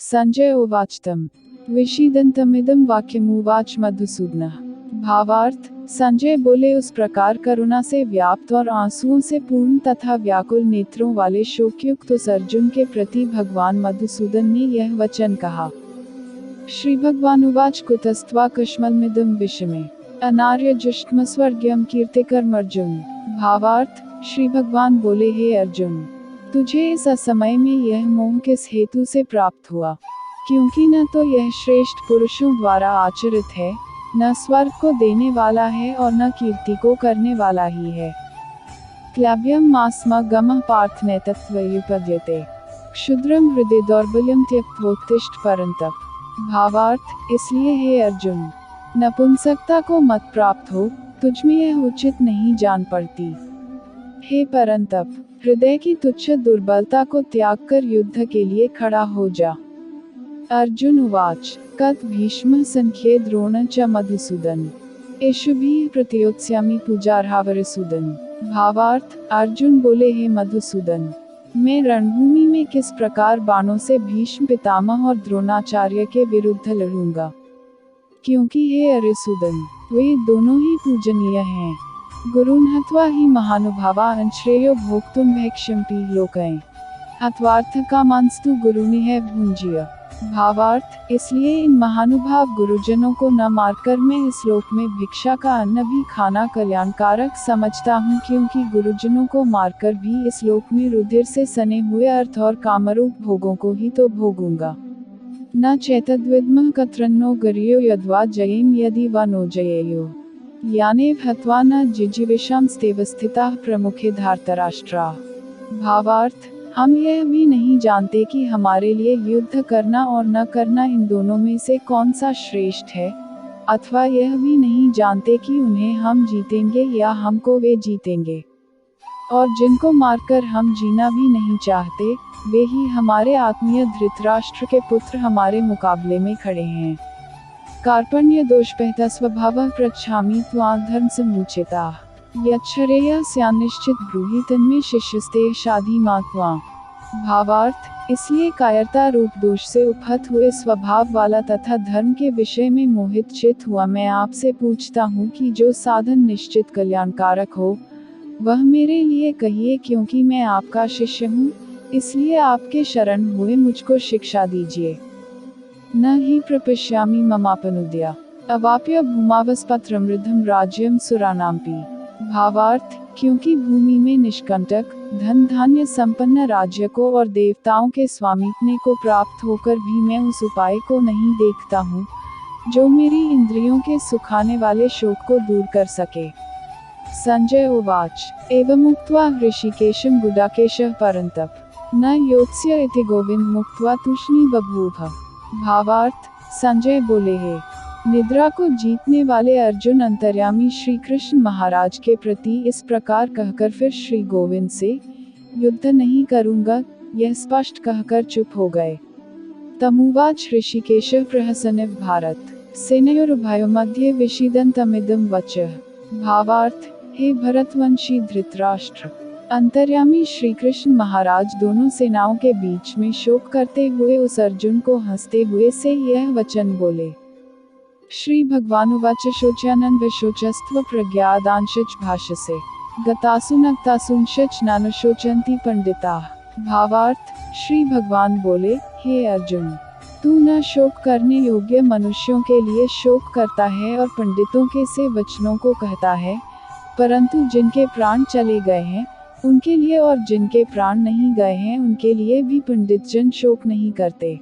संजय उवाच तम विषीदन्तमिदं वाक्यमुवाच मधुसूदनः। भावार्थ, संजय बोले, उस प्रकार करुणा से व्याप्त और आंसुओं से पूर्ण तथा व्याकुल नेत्रों वाले शोकयुक्त उस अर्जुन के प्रति भगवान मधुसूदन ने यह वचन कहा। श्री भगवानुवाच कुतस्त्वा कश्मलमिदं विषमे अनार्यजुष्टम स्वर्ग्यम कीर्तिकर्म अर्जुन। भावार्थ, श्री भगवान बोले, हे अर्जुन, तुझे इस असमय में यह मोह किस हेतु से प्राप्त हुआ? क्योंकि न तो यह श्रेष्ठ पुरुषों द्वारा आचरित है, न स्वर्ग को देने वाला है और न कीर्ति को करने वाला ही है। क्लैब्यम मास्म गमः पार्थ नैतत्त्वयुपद्यते क्षुद्रम हृदय दौर्बल्यम त्यक्त्वोत्तिष्ठ परंतप। भावार्थ, इसलिए हे अर्जुन, नपुंसकता को मत प्राप्त हो, तुझमें यह उचित नहीं जान पड़ती। हे परंतप, हृदय की तुच्छ दुर्बलता को त्याग कर युद्ध के लिए खड़ा हो जा। अर्जुन उवाच कत भीष्म संख्ये द्रोण च मधुसूदन एषुभिः प्रत्योत्स्यामि पूजार्हावरिसूदन। भावार्थ, अर्जुन बोले, हे मधुसूदन, मैं रणभूमि में किस प्रकार बाणों से भीष्म पितामह और द्रोणाचार्य के विरुद्ध लड़ूंगा, क्योंकि हे अरिसूदन, वे दोनों ही पूजनीय हैं। गुरुन् हत्वा हि महानुभावान् श्रेयो भोक्तुं भैक्ष्यन्ति लोकैः हत्वार्थ कामांस्तु गुरुनिह भुञ्जीय। भावार्थ, इसलिए इन महानुभाव गुरुजनों को न मारकर मैं इस लोक में भिक्षा का अन्न भी खाना कल्याणकारक समझता हूँ, क्योंकि गुरुजनों को मारकर भी इस लोक में रुधिर से सने हुए अर्थ और कामरूप भोगों को ही तो भोगूंगा। न चैतद्विद्मः कतरन्नो गरियो यद्वा जयेम यदि वा नो जयेयो यानेव हत्वा न जिजीविषाम स्तेव स्थिताः प्रमुखे धार्तराष्ट्राः। भावार्थ, हम यह भी नहीं जानते कि हमारे लिए युद्ध करना और न करना इन दोनों में से कौन सा श्रेष्ठ है, अथवा यह भी नहीं जानते कि उन्हें हम जीतेंगे या हमको वे जीतेंगे। और जिनको मारकर हम जीना भी नहीं चाहते, वे ही हमारे आत्मीय धृतराष्ट्र के पुत्र हमारे मुकाबले में खड़े हैं। कार्पण्य दोषपहता स्वभावः पृच्छामि त्वां धर्म समुचिताः यच्छ्रेयः स्यान्निश्चित ब्रूहि तन्मे शिष्यस्ते शाधि मा त्वां। भावार्थ, इसलिए कायरता रूप दोष से उपहत हुए स्वभाव वाला तथा धर्म के विषय में मोहित चित हुआ मैं आपसे पूछता हूँ कि जो साधन निश्चित कल्याणकारक हो, वह मेरे लिए कहिए, क्योंकि मैं आपका शिष्य हूँ, इसलिए आपके शरण हुए मुझको शिक्षा दीजिए। न हि प्रपश्यामि ममापनुद्या अवाप्य भूमावस्पत्रमृद्धं राज्यं सुराणाम्पि। भावार्थ, क्योंकि भूमि में निष्कंटक धन धान्य संपन्न राज्य को और देवताओं के स्वामित्व को प्राप्त होकर भी मैं उस उपाय को नहीं देखता हूँ, जो मेरी इंद्रियों के सुखाने वाले शोक को दूर कर सके। संजय उवाच एवमुक्त्वा ऋषिकेशं गुडाकेशः परन्तप न योत्स्य इति गोविंद मुक्त्वा तूष्णी बभूव। भावार्थ, संजय बोले, हे निद्रा को जीतने वाले अर्जुन अंतर्यामी श्री कृष्ण महाराज के प्रति इस प्रकार कहकर फिर श्री गोविंद से युद्ध नहीं करूंगा यह स्पष्ट कहकर चुप हो गए। तमुवाच ऋषिकेशः प्रहसन्निव भारत सेनयोरुभयोः मध्ये विषीदन्तमिदं वचः। भावार्थ, हे भरतवंशी धृतराष्ट्र, अंतर्यामी श्री कृष्ण महाराज दोनों सेनाओं के बीच में शोक करते हुए उस अर्जुन को हंसते हुए से यह वचन बोले। श्री भगवानुवाच शोच्यानन्द शोचस्त्व प्रज्ञादांशच भाषसे गतासु नक्तासुंशच नानुशोचन्ति पंडिताः। भावार्थ, श्री भगवान बोले, हे अर्जुन, तू न शोक करने योग्य मनुष्यों के लिए शोक करता है और पंडितों के से वचनों को कहता है, परंतु जिनके प्राण चले गए हैं उनके लिए और जिनके प्राण नहीं गए हैं उनके लिए भी पंडित जन शोक नहीं करते।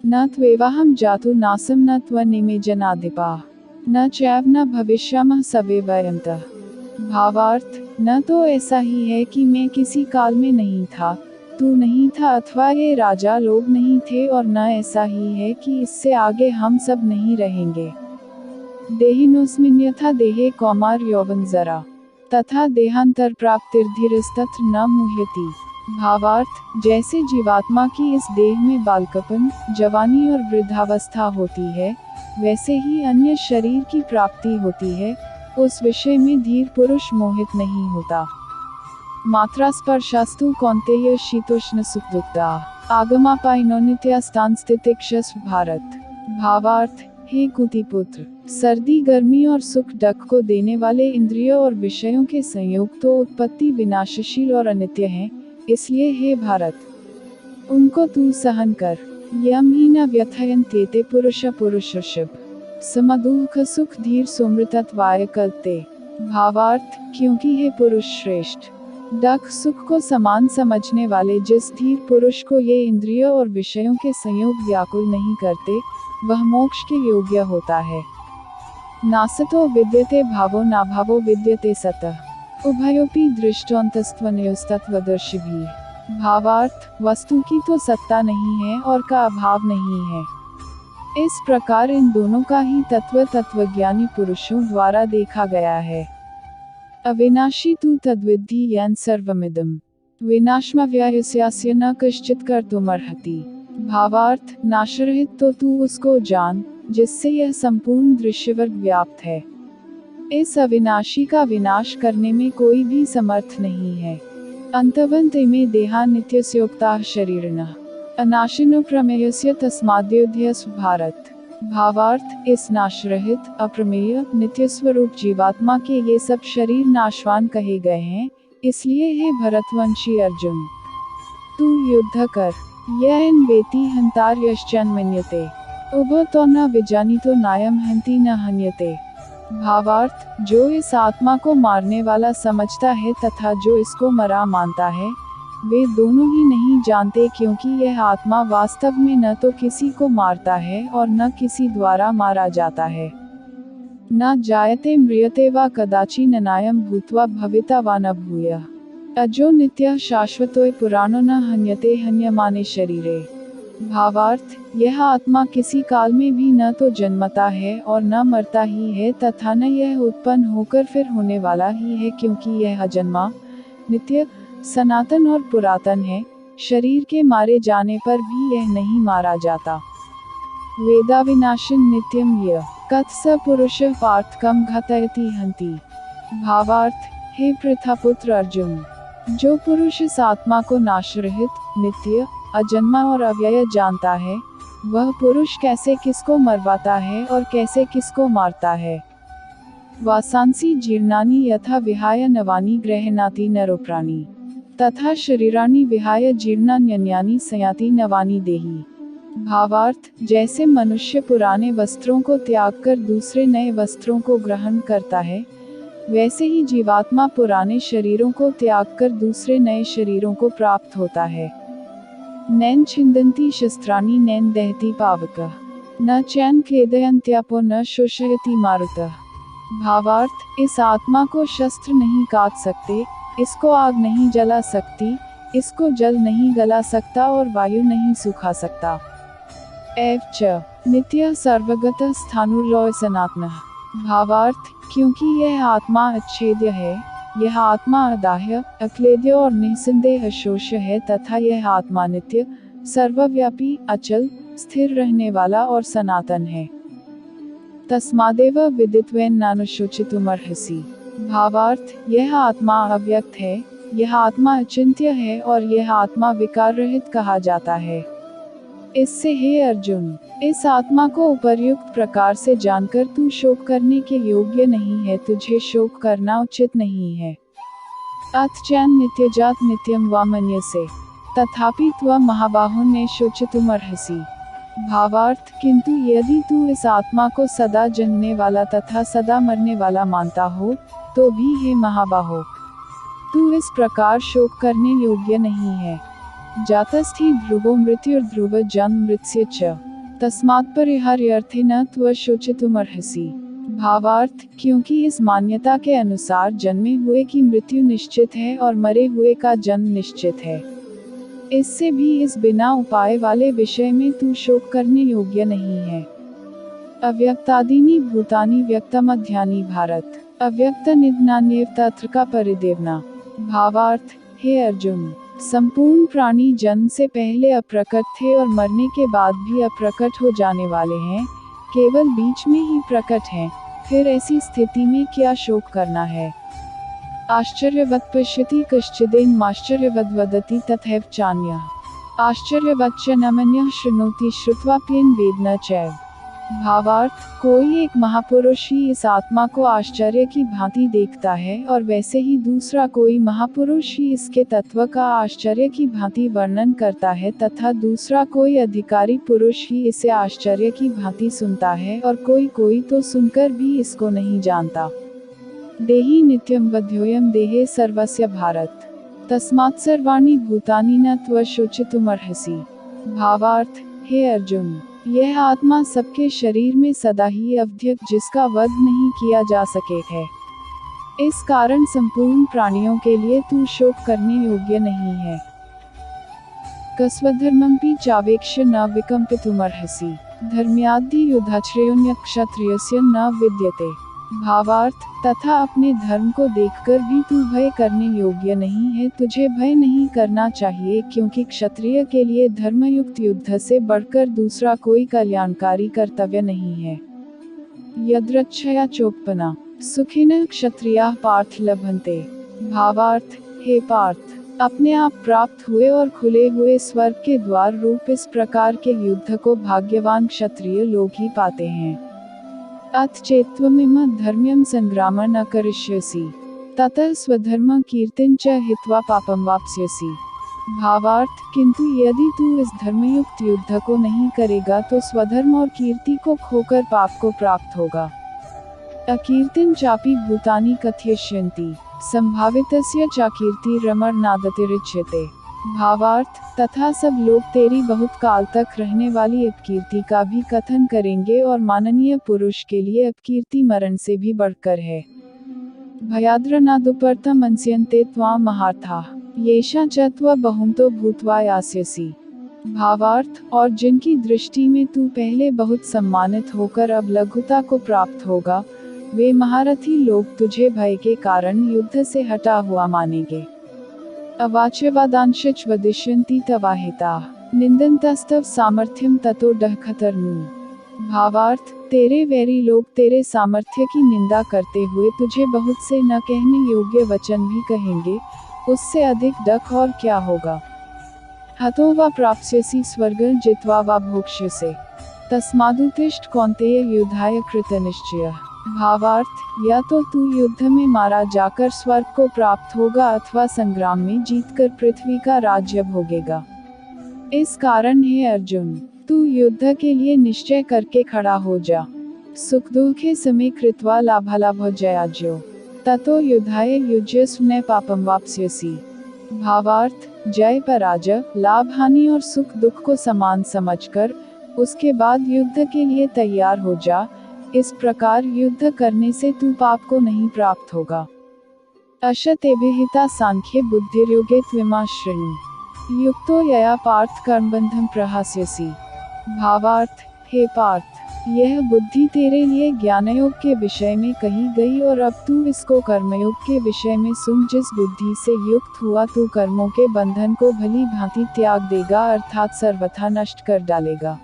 न त्वेवाहं जातु नासं न त्वनिमे जनाधिपाः न चैव न भविष्यामः सवे वयन्तः। भावार्थ, न तो ऐसा ही है कि मैं किसी काल में नहीं था, तू नहीं था, अथवा ये राजा लोग नहीं थे, और न ऐसा ही है कि इससे आगे हम सब नहीं रहेंगे। देहिनोऽस्मिन् यथा देहे कौमार यौवन जरा तथा देहांतर प्राप्तिर्धीरस्तत्र न मुह्यति। भावार्थ, जैसे जीवात्मा की इस देह में बालकपन, जवानी और वृद्धावस्था होती है, वैसे ही अन्य शरीर की प्राप्ति होती है, उस विषय में धीर पुरुष मोहित नहीं होता। मात्रा स्पर्शास्तु कौन्तेय शीतोष्ण सुख दुःखदाः आगमापाइनो नित्यास्तांस्तितिक्षस भारत। भावार्थ, हे कुतिपुत्र, सर्दी गर्मी और सुख दुख को देने वाले इंद्रियों और विषयों के संयोग तो उत्पत्ति विनाशशील और अनित्य हैं, इसलिए हे भारत, उनको तू सहन कर। यम ही न व्यथयन्त्येते पुरुष पुरुषर्षभ समदुःख सुख धीर सोमृतत्वाय कल्पते। भावार्थ, क्योंकि हे पुरुष श्रेष्ठ, दुख सुख को समान समझने वाले जिस धीर पुरुष को ये इंद्रियों और विषयों के संयोग व्याकुल नहीं करते, वह मोक्ष के योग्य होता है। नासतो विद्यते भावो नाभावो विद्यते सतः उभयोपि दृष्टान्तस्त्वनयोस्तत्वदर्शिभिः। भावार्थ, वस्तु की तो सत्ता नहीं है और का अभाव नहीं है। इस प्रकार इन दोनों का ही तत्वज्ञानी पुरुषों द्वारा देखा गया है। अविनाशी तु तद्विद्धि येन सर्वमिदं विनाशमव्ययस्यास्य न कश्चित् कर्तुमर्हति। भावार्थ, नाशरहित तो तू उसको जान जिससे यह संपूर्ण दृश्यवर्ग व्याप्त है। इस अविनाशी का विनाश करने में कोई भी समर्थ नहीं है। अंतवन्त इमे देहा नित्यस्योक्ताः शरीरिणः अनाशिनो प्रमेयस्य तस्माद्योध्यस भारत। भावार्थ, इस नाशरहित अप्रमेय नित्य स्वरूप जीवात्मा के ये सब शरीर नाशवान कहे गए हैं, इसलिए हे भरतवंशी अर्जुन, तू युद्ध कर। यं वेति हन्तार्यश्चन मन्यते उभो तो न विजानीतो नायम हन्ति न हन्यते। भावार्थ, जो इस आत्मा को मारने वाला समझता है तथा जो इसको मरा मानता है, वे दोनों ही नहीं जानते, क्योंकि यह आत्मा वास्तव में न तो किसी को मारता है और न किसी द्वारा मारा जाता है। न जायते म्रियते वा कदाचिन अनायं भूत्वा भविता वा न भूयः अजो नित्यः शाश्वतोऽयं पुराणो न हन्यते हन्यमाने शरीरे। भावार्थ, यह आत्मा किसी काल में भी न तो जन्मता है और न मरता ही है तथा न यह उत्पन्न होकर फिर होने वाला ही है, क्योंकि यह अजन्मा, नित्य, सनातन और पुरातन है। शरीर के मारे जाने पर भी यह नहीं मारा जाता। वेदाविनाशिन नित्यम यः कथ स पुरुषः पार्थकम घतयति हन्ति। भावार्थ, हे पृथापुत्र अर्जुन, जो पुरुष इस आत्मा को नाशरहित, नित्य, अजन्मा और अव्यय जानता है, वह पुरुष कैसे किसको मरवाता है और कैसे किसको मारता है। वासांसि जीर्णानि यथा विहाय नवानि गृह्णाति नरोप्राणि तथा शरीराणि विहाय जीर्णान्यन्यानि संयाति नवानि देहि। भावार्थ, जैसे मनुष्य पुराने वस्त्रों को त्याग कर दूसरे नए वस्त्रों को ग्रहण करता है, वैसे ही जीवात्मा पुराने शरीरों को त्याग कर दूसरे नए शरीरों को प्राप्त होता है। नैन छिन्दन्ति शस्त्राणि नैन दहति पावकः न चैन क्लेदयन्त्यापो न शोषयति मारुतः। भावार्थ, इस आत्मा को शस्त्र नहीं काट सकते, इसको आग नहीं जला सकती, इसको जल नहीं गला सकता और वायु नहीं सुखा सकता। एवच नित्य सर्वगतः स्थाणुर्लय सनातनः। भावार्थ, क्योंकि यह आत्मा अच्छेद्य है, यह आत्मा अदाह्य, अक्लेद्य और निःसंदेह अशोष्य है तथा यह आत्मा नित्य, सर्वव्यापी, अचल, स्थिर रहने वाला और सनातन है। तस्मादेव विदित्वेन नानुशोचितुमर्हसि। भावार्थ, यह आत्मा अव्यक्त है, यह आत्मा अचिंत्य है और यह आत्मा विकार रहित कहा जाता है। इससे हे अर्जुन, इस आत्मा को उपर्युक्त प्रकार से जानकर तू शोक करने के योग्य नहीं है, तुझे शोक करना उचित नहीं है। अथ चैन नित्यजात नित्यम वा मन्यसे तथापि त्वं महाबाहो न शोचितुमर्हसि। भावार्थ, किंतु यदि तू इस आत्मा को सदा जन्मने वाला तथा सदा मरने वाला मानता हो, तो भी हे महाबाहो, तू इस प्रकार शोक करने योग्य नहीं है। जातस्थि ध्रुवो मृत्युर्ध्रुव जन्म मृत्स्य च तस्मात् परिहार्यर्थेन त्वं शोचितुमर्हसि। भावार्थ, क्योंकि इस मान्यता के अनुसार जन्मे हुए की मृत्यु निश्चित है और मरे हुए का जन्म निश्चित है, इससे भी इस बिना उपाय वाले विषय में तू शोक करने योग्य नहीं है। अव्यक्तादीनि भूतानि व्यक्तमध्यानि भारत अव्यक्त निधनान्येव तत्र का परिदेवना। भावार्थ, हे अर्जुन, संपूर्ण प्राणी जन्म से पहले अप्रकट थे और मरने के बाद भी अप्रकट हो जाने वाले हैं, केवल बीच में ही प्रकट हैं, फिर ऐसी स्थिति में क्या शोक करना है। आश्चर्यवत् पश्यति कश्चिदेनमाश्चर्यवद् वदति तथैव चान्यः आश्चर्यवच्चनमन्यः शृणोति श्रुत्वाप्येन वेद न चैव। भावार्थ, कोई एक महापुरुष ही इस आत्मा को आश्चर्य की भांति देखता है और वैसे ही दूसरा कोई महापुरुष ही इसके तत्व का आश्चर्य की भांति वर्णन करता है तथा दूसरा कोई अधिकारी पुरुष ही इसे आश्चर्य की भांति सुनता है और कोई तो सुनकर भी इसको नहीं जानता। देहि नित्यं वध्योऽयं देहे सर्वस्य भारत, तस्मात् सर्वाणि भूतानि न त्वशोचितुमर्हसि। भावार्थ, हे अर्जुन, यह आत्मा सबके शरीर में सदा ही अवध्यक जिसका वध नहीं किया जा सके है। इस कारण संपूर्ण प्राणियों के लिए तू शोक करने योग्य नहीं है। कस्वधर्मंपि चावेक्ष्य न विकम्पितुमर्हसि, धर्म्याद्धि युधाश्रयोऽन्य क्षत्रियस्य न विद्यते। भावार्थ, तथा अपने धर्म को देखकर भी तू भय करने योग्य नहीं है। तुझे भय नहीं करना चाहिए क्योंकि क्षत्रिय के लिए धर्मयुक्त युद्ध से बढ़कर दूसरा कोई कल्याणकारी कर्तव्य नहीं है। यद्रच्छया चोपना सुखिनः क्षत्रियाः पार्थ लभन्ते। भावार्थ, हे पार्थ, अपने आप प्राप्त हुए और खुले हुए स्वर्ग के द्वार रूप इस प्रकार के युद्ध को भाग्यवान क्षत्रिय लोग ही पाते हैं। अथ चेत्त्वमिमं धर्म्यं संग्रामं न करिष्यसि, ततः स्वधर्म कीर्तिं च हित्वा पापं वाप्स्यसि। भावार्थ, किंतु यदि तू इस धर्मयुक्त युद्ध को नहीं करेगा तो स्वधर्म और कीर्ति को खोकर पाप को प्राप्त होगा। अकीर्तिं चापि भूतानि कथयिष्यन्ति, संभावितस्य च कीर्तिरमरनादतिरिच्यते। भावार्थ, तथा सब लोग तेरी बहुत काल तक रहने वाली अपकीर्ति का भी कथन करेंगे और माननीय पुरुष के लिए अपकीर्ति मरण से भी बढ़कर है। भयाद्रनादुपर्तम अंस्यन्ते त्वां महार्थाः, येषां च त्व बहुमतो भूत्वा यास्यसि। भावार्थ, और जिनकी दृष्टि में तू पहले बहुत सम्मानित होकर अब लघुता को प्राप्त होगा, वे महारथी लोग तुझे भय के कारण युद्ध से हटा हुआ मानेंगे। अवाच्यवादांश्च वदिष्यन्ति तवाहिताः, निन्दन्तस्तव सामर्थ्यं ततो डहखतर्नु। भावार्थ, तेरे वैरी लोग तेरे सामर्थ्य की निंदा करते हुए तुझे बहुत से न कहने योग्य वचन भी कहेंगे, उससे अधिक डख और क्या होगा। हतो वा प्राप्स्यसि स्वर्गं जित्वा वा भोक्ष्यसे, तस्मादुत्तिष्ठ कौन्तेय युद्धाय कृतनिश्चयः। भावार्थ, या तो तू युद्ध में मारा जाकर स्वर्ग को प्राप्त होगा अथवा संग्राम में जीतकर पृथ्वी का राज्य भोगेगा। इस कारण हे अर्जुन, तू युद्ध के लिए निश्चय करके खड़ा हो जा। सुख दुखे समय कृत्वा लाभालाभ जयाज्यो, ततो युद्धाय युज्यस्व न पापं वाप्स्यसि। भावार्थ, जय पराजय, लाभ हानि और सुख दुख को समान समझकर उसके बाद युद्ध के लिए तैयार हो जा। इस प्रकार युद्ध करने से तू पाप को नहीं प्राप्त होगा। अशतेभिहिता सांख्ये बुद्धिर्योगे त्विमा शृणु, युक्तो यया पार्थ कर्मबंधं प्रहास्यसि। भावार्थ, हे पार्थ, यह बुद्धि तेरे लिए ज्ञानयोग के विषय में कही गई और अब तू इसको कर्मयोग के विषय में सुन। जिस बुद्धि से युक्त हुआ तू कर्मों के बंधन को भली भांति त्याग देगा अर्थात सर्वथा नष्ट कर डालेगा।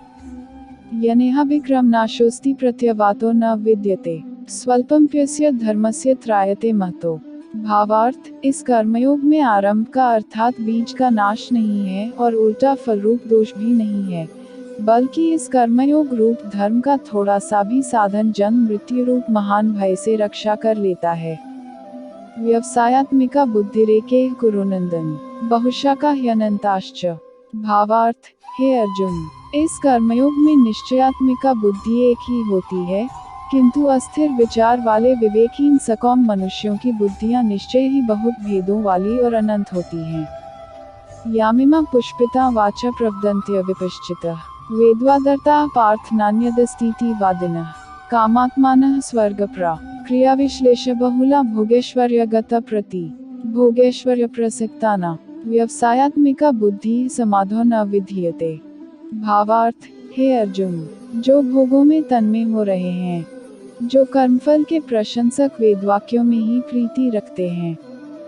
यनेह विक्रम नाशोस्ति प्रत्यवातो न विद्यते, स्वल्पम्प्यस्य धर्मस्य त्रायते महतो। भावार्थ, इस कर्मयोग में आरंभ का अर्थात बीज का नाश नहीं है और उल्टा फलरूप दोष भी नहीं है, बल्कि इस कर्मयोग रूप धर्म का थोड़ा सा भी साधन जन्म मृत्यु रूप महान भय से रक्षा कर लेता है। व्यवसायात्मिका बुद्धिरेके कुरुनंदन, बहुशाखा ह्यनंताश्च। भावार्थ, हे अर्जुन, इस कर्मयोग में निश्चयात्मिका बुद्धि एक ही होती है, किंतु अस्थिर विचार वाले विवेकहीन सकौम मनुष्यों की बुद्धियां निश्चय ही बहुत भेदों वाली और अनंत होती हैं। यामिमा पुष्पिता वाचा प्रवदन्त्य विपश्चितः, वेद्वादर्ता पार्थ नान्यदस्तीति वादिनः, कामात्मानः स्वर्गप्रा क्रियाविश्लेष बहुला भोगेश्वर्यगता प्रति भोगेश्वर्य प्रसक्ताना व्यवसायात्मिका बुद्धि समाधो न विधीयते। भावार्थ, हे अर्जुन, जो भोगों में तन्मय हो रहे हैं, जो कर्मफल के प्रशंसक वेदवाक्यों में ही प्रीति रखते हैं,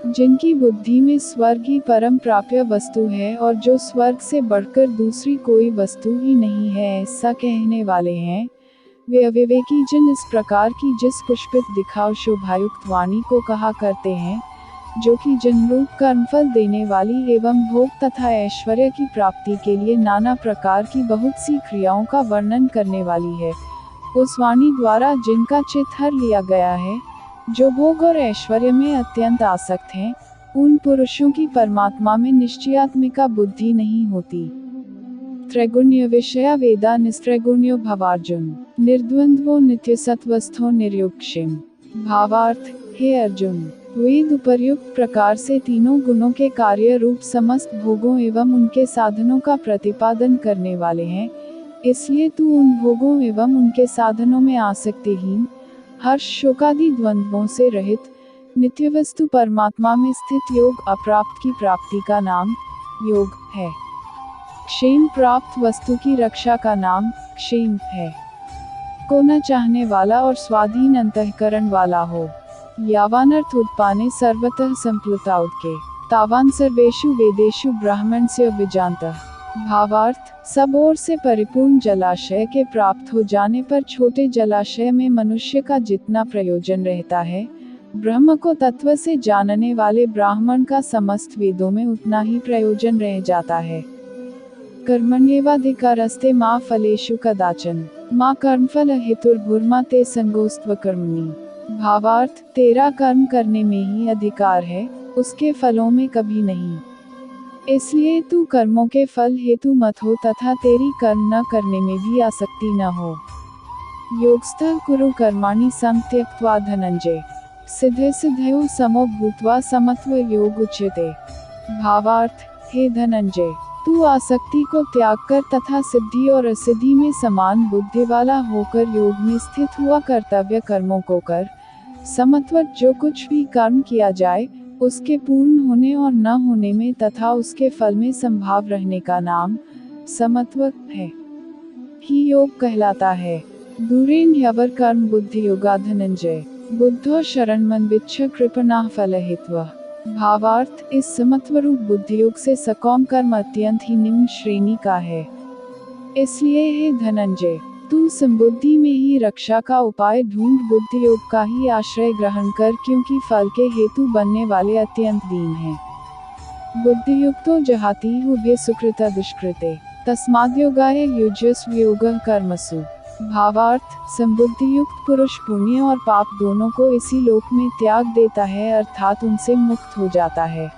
जिनकी बुद्धि में स्वर्ग ही परम प्राप्य वस्तु है और जो स्वर्ग से बढ़कर दूसरी कोई वस्तु ही नहीं है ऐसा कहने वाले हैं, वे अविवेकी जन इस प्रकार की जिस पुष्पित दिखाव शोभायुक्त वाणी को कहा करते हैं, जो कि जन्मरूप कर्मफल देने वाली एवं भोग तथा ऐश्वर्य की प्राप्ति के लिए नाना प्रकार की बहुत सी क्रियाओं का वर्णन करने वाली है, उस वाणी द्वारा जिनका चित्त हर लिया गया है, जो भोग और ऐश्वर्य में अत्यंत आसक्त हैं, उन पुरुषों की परमात्मा में निश्चयात्मिका बुद्धि नहीं होती। त्रैगुण्य विषया वेदा निस्त्रैगुण्यो भवार्जुन, निर्द्वंद्वो नित्य सत्वस्थो निर्योक्षिम। भावार्थ, हे अर्जुन, वेद उपर्युक्त प्रकार से तीनों गुणों के कार्य रूप समस्त भोगों एवं उनके साधनों का प्रतिपादन करने वाले हैं, इसलिए तू उन भोगों एवं उनके साधनों में आसक्तिहीन, हर्ष शोकादि द्वंद्वों से रहित, नित्य वस्तु परमात्मा में स्थित योग अप्राप्त की प्राप्ति का नाम योग है। क्षेम प्राप्त वस्तु की रक्षा का नाम क्षेम है। को न चाहने वाला और स्वाधीन अंतःकरण वाला हो, यावानर्थ उत्पाने सर्वतः संप्लुता उदके, तावान सर्वेषु वेदेषु ब्राह्मणस्य विजानतः। भावार्थ, सब ओर से परिपूर्ण जलाशय के प्राप्त हो जाने पर छोटे जलाशय में मनुष्य का जितना प्रयोजन रहता है, ब्रह्म को तत्व से जानने वाले ब्राह्मण का समस्त वेदों में उतना ही प्रयोजन रह जाता है। कर्मण्येवाधिकारस्ते मा फलेषु कदाचन, मा कर्मफल हेतुर्भुर्मा ते संगोस्त्व कर्मणि। भावार्थ, तेरा कर्म करने में ही अधिकार है, उसके फलों में कभी नहीं। इसलिए तू कर्मों के फल हेतु मत हो तथा तेरी कर्म न करने में भी आसक्ति न हो। योगस्थः कुरु कर्माणि संत्यक्त्वा धनंजय, सिद्धे सिद्धयो समो भूत्वा समत्व योग उच्यते। भावार्थ, हे धनंजय, तू आसक्ति को त्याग कर तथा सिद्धि और असिद्धि में समान बुद्धि वाला होकर योग में स्थित हुआ कर्तव्य कर्मों को कर। समत्वत जो कुछ भी कर्म किया जाए, उसके पूर्ण होने और न होने में तथा उसके फल में संभाव रहने का नाम समत्व है, ही योग कहलाता है। दूरेन ह्यवर कर्म बुद्धि योगा धनंजय, बुद्धो शरणमन विच्छ कृपणाः फलहेत्वः। भावार्थ, इस समत्वरूप बुद्धि योग से सकौम कर्म अत्यंत ही निम्न श्रेणी का है। इसलिए हे धनंजय, तू संबुद्धि में ही रक्षा का उपाय ढूंढ बुद्धि योग का ही आश्रय ग्रहण कर, क्योंकि फल के हेतु बनने वाले अत्यंत दीन हैं। बुद्धि युक्तो जहाति उभे सुकृता दुष्कृते, तस्माद्योगाय युज्यस्व योगः कर्मसु। भावार्थ, संबुद्धि युक्त पुरुष पुण्य और पाप दोनों को इसी लोक में त्याग देता है, अर्थात उनसे मुक्त हो जाता है।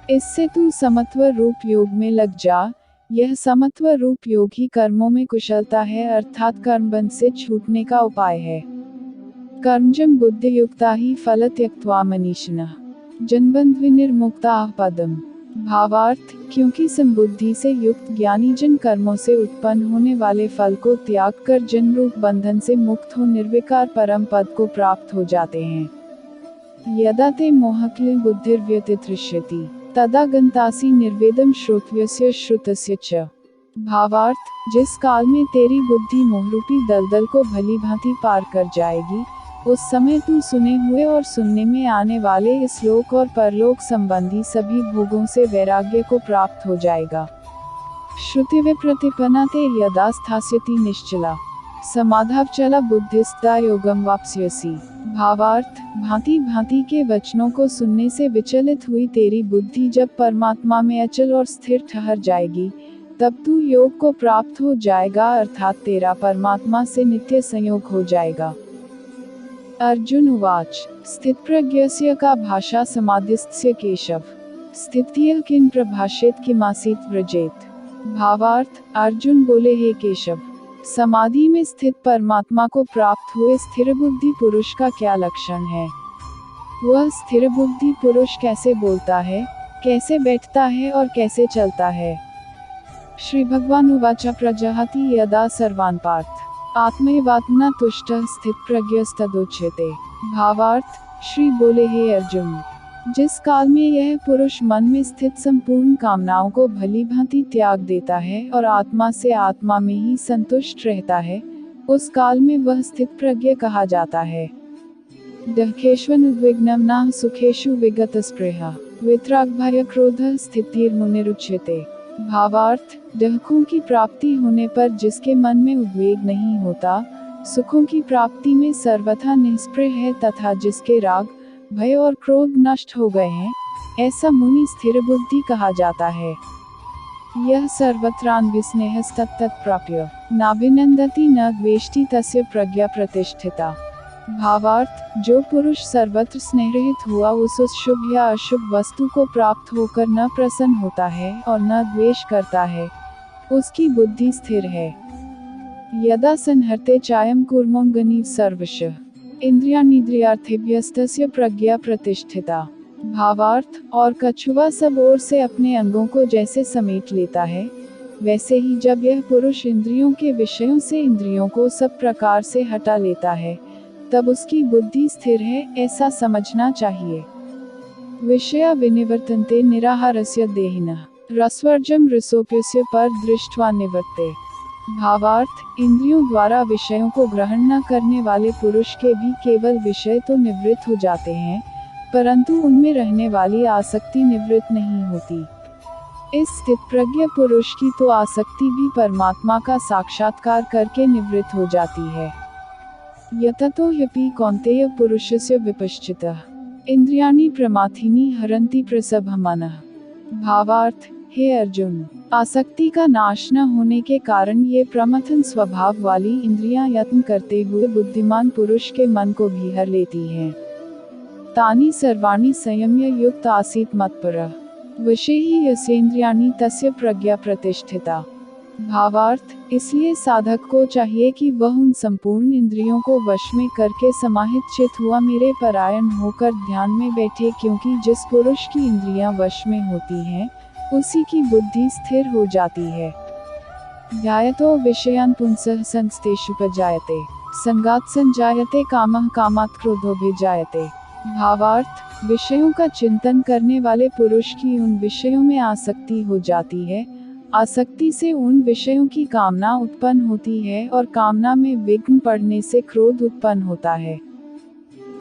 इससे तू समत्व रूप योग में लग जा। यह समत्व रूप योग ही कर्मों में कुशलता है, अर्थात कर्मबंध से छूटने का उपाय है। कर्मजं बुद्धि युक्ता ही फल त्यक्त्वा मनीषिणः, जन्बंध विनिर्मुक्ता पदम। भावार्थ, क्योंकि संबुद्धि से युक्त ज्ञानी जन कर्मों से उत्पन्न होने वाले फल को त्याग कर जन्म रूप बंधन से मुक्त हो निर्विकार परम पद को प्राप्त हो जाते हैं। यदा ते मोहक्लिन बुद्धिर्व्यतितृष्यति, तदा गन्तासि निर्वेदम श्रोतव्यस्य श्रुतस्य च। भावार्थ, जिस काल में तेरी बुद्धि मोहरूपी दलदल को भली भांति पार कर जाएगी, उस समय तू सुने हुए और सुनने में आने वाले इस लोक और परलोक संबंधी सभी भोगों से वैराग्य को प्राप्त हो जाएगा। श्रुतिवे प्रतिपन्ना ते यदा स्थास्यति निश्चला, समाधावचला बुद्धिस्ता योगम वाप्स्यसि। भावार्थ, भांति भांति के वचनों को सुनने से विचलित हुई तेरी बुद्धि जब परमात्मा में अचल और स्थिर ठहर जाएगी, तब तू योग को प्राप्त हो जाएगा, अर्थात तेरा परमात्मा से नित्य संयोग हो जाएगा। अर्जुन उवाच, स्थितप्रज्ञस्य का भाषा समाधिस्थस्य केशव, स्थित्यः किं प्रभाषेत किमासीत व्रजेत। भावार्थ, अर्जुन बोले, हे केशव, समाधि में स्थित परमात्मा को प्राप्त हुए स्थिर बुद्धि पुरुष का क्या लक्षण है? वह स्थिर बुद्धि पुरुष कैसे बोलता है, कैसे बैठता है और कैसे चलता है? श्री भगवान उवाच, प्रजहाति यदा सर्वान् पार्थ, आत्मैवात्मना तुष्टः स्थितप्रज्ञस्तदुच्यते। भावार्थ, श्री बोले, हे अर्जुन, जिस काल में यह पुरुष मन में स्थित संपूर्ण कामनाओं को भली भांति त्याग देता है और आत्मा से आत्मा में ही संतुष्ट रहता है, उस काल में वह स्थित प्रज्ञ कहा जाता है। दुःखेष्वनुद्विग्नं न सुखेषु विगतस्पृहा, वितरागभय क्रोधः स्थितिर्मुनिरुच्यते। भावार्थ, दुखों की प्राप्ति होने पर जिसके मन में उद्वेग नहीं होता, सुखों की प्राप्ति में सर्वथा निष्प्रह है तथा जिसके राग भय और क्रोध नष्ट हो गए हैं, ऐसा मुनि स्थिर बुद्धि कहा जाता है। यह सर्वत्रान्विस्नेहस्तत्तत् प्राप्य नाभिनंदति न द्वेष्टि तस्य प्रज्ञा प्रतिष्ठिता। भावार्थ, जो पुरुष सर्वत्र स्नेहरहित हुआ उस शुभ या अशुभ वस्तु को प्राप्त होकर न प्रसन्न होता है और न द्वेष करता है, उसकी बुद्धि स्थिर है। यदा संहरते चायं कूर्मोऽङ्गनीव सर्वशः इन्द्रियाणीन्द्रियार्थेभ्यस्तस्य प्रज्ञा प्रतिष्ठिता। भावार्थ, और कछुआ सब ओर से अपने अंगों को जैसे समेट लेता है, वैसे ही जब यह पुरुष इंद्रियों के विषयों से इंद्रियों को सब प्रकार से हटा लेता है, तब उसकी बुद्धि स्थिर है, ऐसा समझना चाहिए। विषया विनिवर्तन्ते निराहारस्य देहिनः रसवर्जं रसोप्यस्य पर दृष्ट्वा निवर्ते। भावार्थ, इंद्रियों द्वारा विषयों को ग्रहण न करने वाले पुरुष के भी केवल विषय तो निवृत्त हो जाते हैं, परंतु उनमें रहने वाली आसक्ति निवृत्त नहीं होती। इस स्थितप्रज्ञ पुरुष की तो आसक्ति भी परमात्मा का साक्षात्कार करके निवृत्त हो जाती है। यततो ह्यपि कौन्तेय पुरुषस्य विपश्चितः इंद्रियाणि प्रमाथीनि हरन्ति प्रसभमनः। भावार्थ, हे अर्जुन, आसक्ति का नाश न होने के कारण ये प्रमथन स्वभाव वाली इंद्रियां यत्न करते हुए बुद्धिमान पुरुष के मन को भी हर लेती हैं। तानि सर्वाणि संयम्य युक्त आसीत् मत्परः वशेहि यस्येन्द्रियाणि तस्य प्रज्ञा प्रतिष्ठिता। भावार्थ, इसलिए साधक को चाहिए कि वह उन संपूर्ण इंद्रियों को वश में करके समाहित चित हुआ मेरे परायण होकर ध्यान में बैठे, क्योंकि जिस पुरुष की इंद्रियां वश में होती हैं, उसी की बुद्धि स्थिर हो जाती है। ध्यायतो विषयान् पुंसः संस्तेषुपजायते संगात् संजायते कामः कामात् क्रोधोऽभिजायते। भावार्थ, विषयों का चिंतन करने वाले पुरुष की उन विषयों में आसक्ति हो जाती है, आसक्ति से उन विषयों की कामना उत्पन्न होती है और कामना में विघ्न पड़ने से क्रोध उत्पन्न होता है।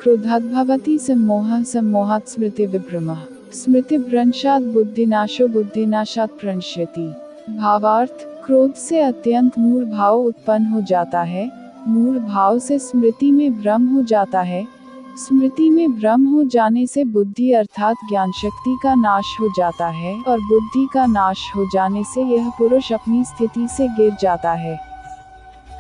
क्रोधाद् भवति सम्मोहः सम्मोहात् स्मृतिविभ्रमः स्मृतिभ्रंशात् बुद्धिनाशो बुद्धिनाशात् प्रणश्यति। भावार्थ, क्रोध से अत्यंत मूढ़ भाव उत्पन्न हो जाता है, मूढ़ भाव से स्मृति में भ्रम हो जाता है, स्मृति में भ्रम हो जाने से बुद्धि अर्थात ज्ञान शक्ति का नाश हो जाता है और बुद्धि का नाश हो जाने से यह पुरुष अपनी स्थिति से गिर जाता है।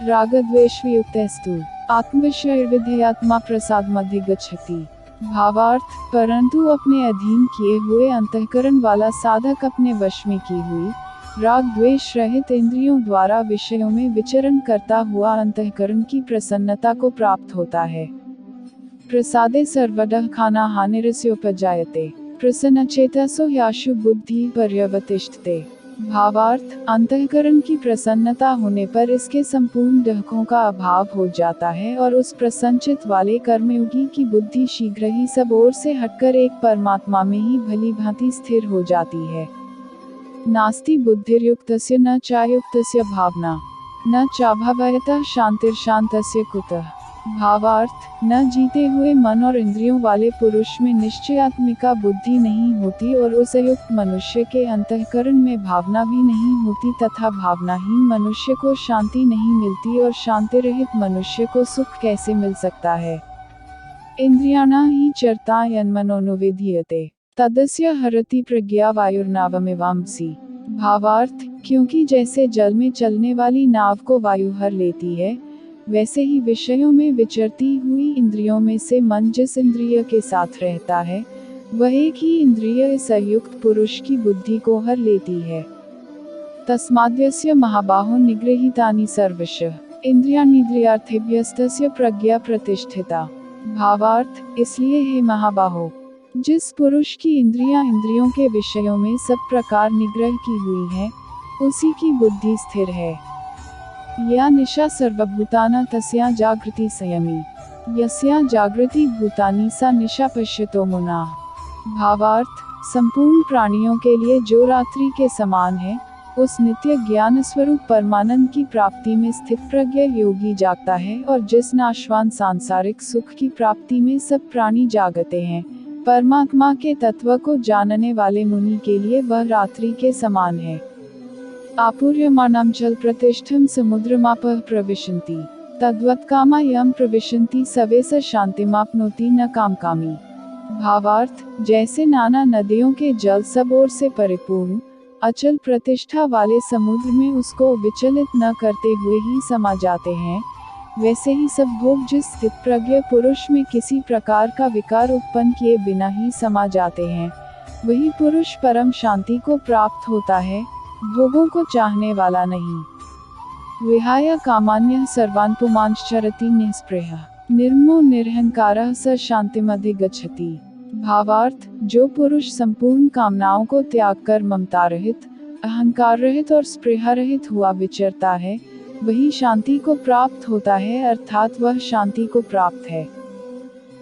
रागद्वेषवियुक्तस्तु आत्मविषयर्विधेयात्मा प्रसादमधिगच्छति। भावार्थ, परंतु अपने अधीन किए हुए अंतःकरण वाला साधक अपने वश में की हुई राग द्वेष रहित इंद्रियों द्वारा विषयों में विचरण करता हुआ अंतःकरण की प्रसन्नता को प्राप्त होता है। प्रसादे सर्वदः खाना हानिरस्योपजायते प्रसन्नचेतसो ह्याशु बुद्धि पर्यवतिष्ठते। भावार्थ, अंतःकरण की प्रसन्नता होने पर इसके संपूर्ण डहकों का अभाव हो जाता है और उस प्रसन्नचित वाले कर्मयोगी की बुद्धि शीघ्र ही सब ओर से हटकर एक परमात्मा में ही भली भांति स्थिर हो जाती है। नास्ति बुद्धिर्युक्तस्य न चायुक्तस्य भावना न चाभावयतः शांतिर्शान्तस्य कुतः। भावार्थ, न जीते हुए मन और इंद्रियों वाले पुरुष में निश्चयात्मिका बुद्धि नहीं होती और उस अयुक्त मनुष्य के अंतःकरण में भावना भी नहीं होती तथा भावनाहीन मनुष्य को शांति नहीं मिलती और शांति रहित मनुष्य को सुख कैसे मिल सकता है। इंद्रियाणा ही चरता यन्मनोनुविधीयते तदस्य हरति प्रज्ञा वायुर्नावमिवांसि। भावार्थ, क्योंकि जैसे जल में चलने वाली नाव को वायु हर लेती है, वैसे ही विषयों में विचरती हुई इंद्रियों में से मन जिस इंद्रिय के साथ रहता है, वह एक ही इंद्रिय संयुक्त पुरुष की बुद्धि को हर लेती है। तस्माद्यस्य महाबाहो निगृहीतानि सर्वशः इंद्रियाणीन्द्रियार्थेभ्यस्तस्य प्रज्ञा प्रतिष्ठिता। भावार्थ, इसलिए हे महाबाहो, जिस पुरुष की इंद्रियां इंद्रियों के विषयों में सब प्रकार निग्रह की हुई है, उसी की बुद्धि स्थिर है। या निशा सर्वभूताना तस्या जागृति संयमी यस्या जागृति भूतानि सा निशा पश्यतो मुनाः। भावार्थ, संपूर्ण प्राणियों के लिए जो रात्रि के समान है, उस नित्य ज्ञान स्वरूप परमानंद की प्राप्ति में स्थित प्रज्ञ योगी जागता है और जिस नाशवान सांसारिक सुख की प्राप्ति में सब प्राणी जागते हैं, परमात्मा के तत्व को जानने वाले मुनि के लिए वह रात्रि के समान है। आपूर्यमाणं जल प्रतिष्ठं समुद्रमापः प्रविशन्ति तद्वत् कामा यं प्रविशन्ति सवे स शान्तिमाप्नोति न कामकामी। भावार्थ, जैसे नाना नदियों के जल सब ओर से परिपूर्ण अचल प्रतिष्ठा वाले समुद्र में उसको विचलित न करते हुए ही समा जाते हैं, वैसे ही सब भोग जिस स्थित प्रज्ञ पुरुष में किसी प्रकार का विकार उत्पन्न किए बिना ही समा जाते हैं, वही पुरुष परम शांति को प्राप्त होता है, भोगों को चाहने वाला नहीं। विहाय कामान्यः सर्वान् पुमांश्चरति निःस्पृहः निर्ममो निरहंकारः स शान्तिमधिगच्छति। भावार्थ, जो पुरुष संपूर्ण कामनाओं को त्याग कर ममता रहित, अहंकार रहित और स्पृहा रहित हुआ विचरता है, वही शांति को प्राप्त होता है, अर्थात वह शांति को प्राप्त है।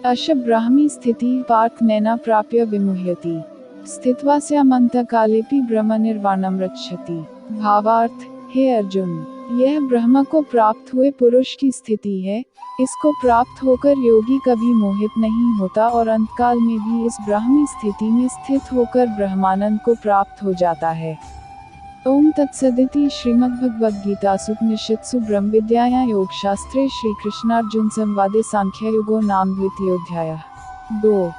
अश ब्राह्मी स्थिति पार्थ नैना प्राप्य विमुह्यति स्थित्वास्यामन्तकालेपि ब्रह्म निर्वाणम रक्षति। भावार्थ, हे अर्जुन, यह ब्रह्म को प्राप्त हुए पुरुष की स्थिति है, इसको प्राप्त होकर योगी कभी मोहित नहीं होता और अंतकाल में भी इस ब्राह्मी स्थिति में स्थित होकर ब्रह्मानंद को प्राप्त हो जाता है। ओम तत्सदिति श्रीमद्भगवद्गीतासु उपनिषत्सु ब्रह्मविद्यायां योगशास्त्रे श्रीकृष्णार्जुन संवादे सांख्ययोगो नाम द्वितीयोऽध्यायः। 2